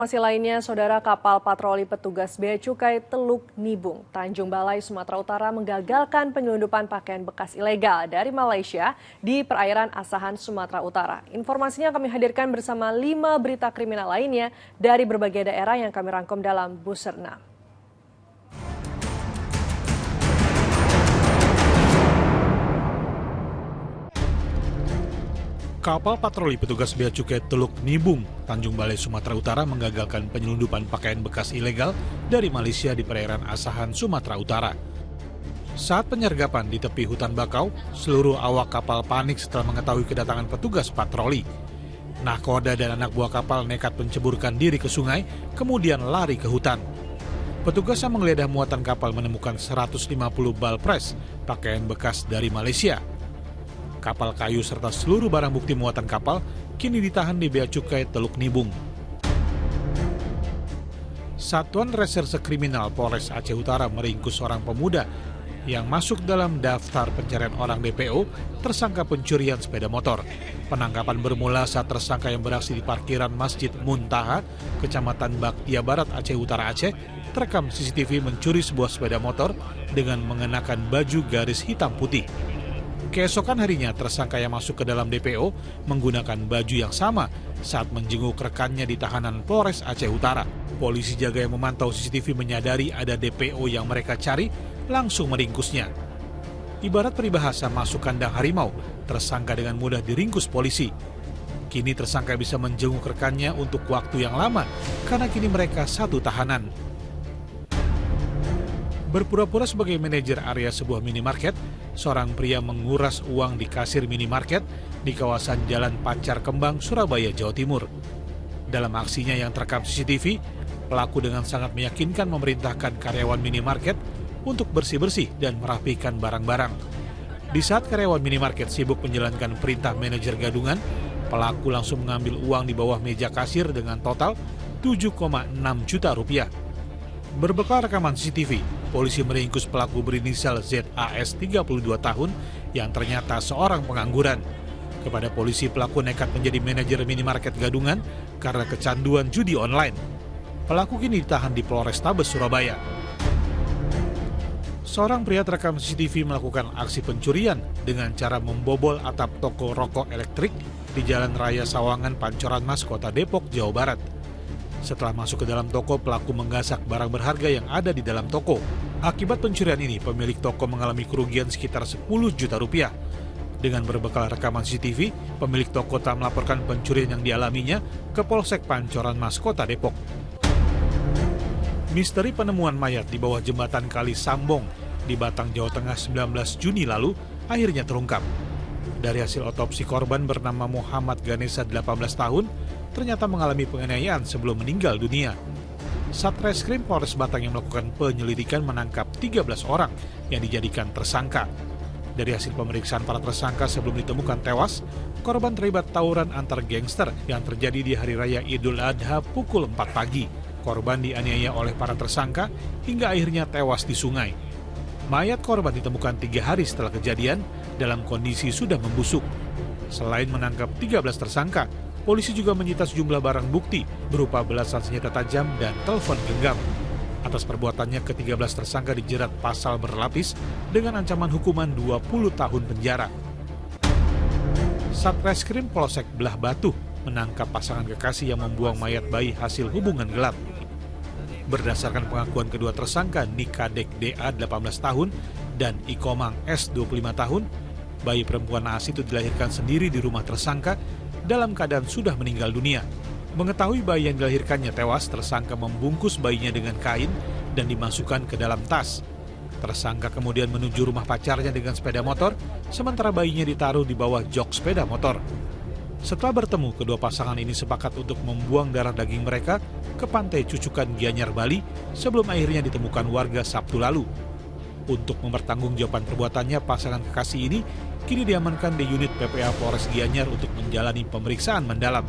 Informasi lainnya, saudara, kapal patroli petugas Bea Cukai Teluk Nibung, Tanjung Balai, Sumatera Utara menggagalkan penyelundupan pakaian bekas ilegal dari Malaysia di perairan Asahan, Sumatera Utara. Informasinya kami hadirkan bersama 5 berita kriminal lainnya dari berbagai daerah yang kami rangkum dalam Buserna. Kapal patroli petugas Bea Cukai Teluk Nibung, Tanjung Balai, Sumatera Utara menggagalkan penyelundupan pakaian bekas ilegal dari Malaysia di perairan Asahan, Sumatera Utara. Saat penyergapan di tepi hutan bakau, seluruh awak kapal panik setelah mengetahui kedatangan petugas patroli. Nahkoda dan anak buah kapal nekat menceburkan diri ke sungai, kemudian lari ke hutan. Petugas yang menggeledah muatan kapal menemukan 150 bal pres, pakaian bekas dari Malaysia. Kapal kayu serta seluruh barang bukti muatan kapal kini ditahan di Bea Cukai Teluk Nibung. Satuan Reserse Kriminal Polres Aceh Utara meringkus seorang pemuda yang masuk dalam daftar pencarian orang DPO tersangka pencurian sepeda motor. Penangkapan bermula saat tersangka yang beraksi di parkiran Masjid Muntaha, Kecamatan Baktia Barat, Aceh Utara, Aceh, terekam CCTV mencuri sebuah sepeda motor dengan mengenakan baju garis hitam putih. Keesokan harinya, tersangka yang masuk ke dalam DPO menggunakan baju yang sama saat menjenguk rekannya di tahanan Polres Aceh Utara. Polisi jaga yang memantau CCTV menyadari ada DPO yang mereka cari, langsung meringkusnya. Ibarat peribahasa masuk kandang harimau, tersangka dengan mudah diringkus polisi. Kini tersangka bisa menjenguk rekannya untuk waktu yang lama, karena kini mereka satu tahanan. Berpura-pura sebagai manajer area sebuah minimarket, seorang pria menguras uang di kasir minimarket di kawasan Jalan Pacar Kembang, Surabaya, Jawa Timur. Dalam aksinya yang terekam CCTV, pelaku dengan sangat meyakinkan memerintahkan karyawan minimarket untuk bersih-bersih dan merapikan barang-barang. Di saat karyawan minimarket sibuk menjalankan perintah manajer gadungan, pelaku langsung mengambil uang di bawah meja kasir dengan total 7,6 juta rupiah. Berbekal rekaman CCTV, polisi meringkus pelaku berinisial ZAS 32 tahun yang ternyata seorang pengangguran. Kepada polisi, pelaku nekat menjadi manajer minimarket gadungan karena kecanduan judi online. Pelaku kini ditahan di Polrestabes Surabaya. Seorang pria terekam CCTV melakukan aksi pencurian dengan cara membobol atap toko rokok elektrik di Jalan Raya Sawangan, Pancoran Mas, Kota Depok, Jawa Barat. Setelah masuk ke dalam toko, pelaku menggasak barang berharga yang ada di dalam toko. Akibat pencurian ini, pemilik toko mengalami kerugian sekitar 10 juta rupiah. Dengan berbekal rekaman CCTV, pemilik toko tak melaporkan pencurian yang dialaminya ke Polsek Pancoran Mas, Kota Depok. Misteri penemuan mayat di bawah jembatan Kali Sambong di Batang, Jawa Tengah 19 Juni lalu akhirnya terungkap. Dari hasil otopsi, korban bernama Muhammad Ganesa 18 tahun ternyata mengalami penganiayaan sebelum meninggal dunia. Satreskrim Polres Batang yang melakukan penyelidikan menangkap 13 orang yang dijadikan tersangka. Dari hasil pemeriksaan para tersangka sebelum ditemukan tewas, korban terlibat tawuran antar gangster yang terjadi di Hari Raya Idul Adha pukul 4 pagi. Korban dianiaya oleh para tersangka hingga akhirnya tewas di sungai. Mayat korban ditemukan 3 hari setelah kejadian dalam kondisi sudah membusuk. Selain menangkap 13 tersangka, polisi juga menyita sejumlah barang bukti berupa belasan senjata tajam dan telepon genggam. Atas perbuatannya, ke-13 tersangka dijerat pasal berlapis dengan ancaman hukuman 20 tahun penjara. Satreskrim Polsek Belah Batu menangkap pasangan kekasih yang membuang mayat bayi hasil hubungan gelap. Berdasarkan pengakuan kedua tersangka, Nikadek DA 18 tahun dan Ikomang S 25 tahun, bayi perempuan naas itu dilahirkan sendiri di rumah tersangka dalam keadaan sudah meninggal dunia. Mengetahui bayi yang dilahirkannya tewas, tersangka membungkus bayinya dengan kain dan dimasukkan ke dalam tas. Tersangka kemudian menuju rumah pacarnya dengan sepeda motor, sementara bayinya ditaruh di bawah jok sepeda motor. Setelah bertemu, kedua pasangan ini sepakat untuk membuang darah daging mereka ke pantai Cucukan, Gianyar, Bali, sebelum akhirnya ditemukan warga Sabtu lalu. Untuk mempertanggungjawabkan perbuatannya, pasangan kekasih ini kini diamankan di unit PPA Polres Gianyar untuk menjalani pemeriksaan mendalam.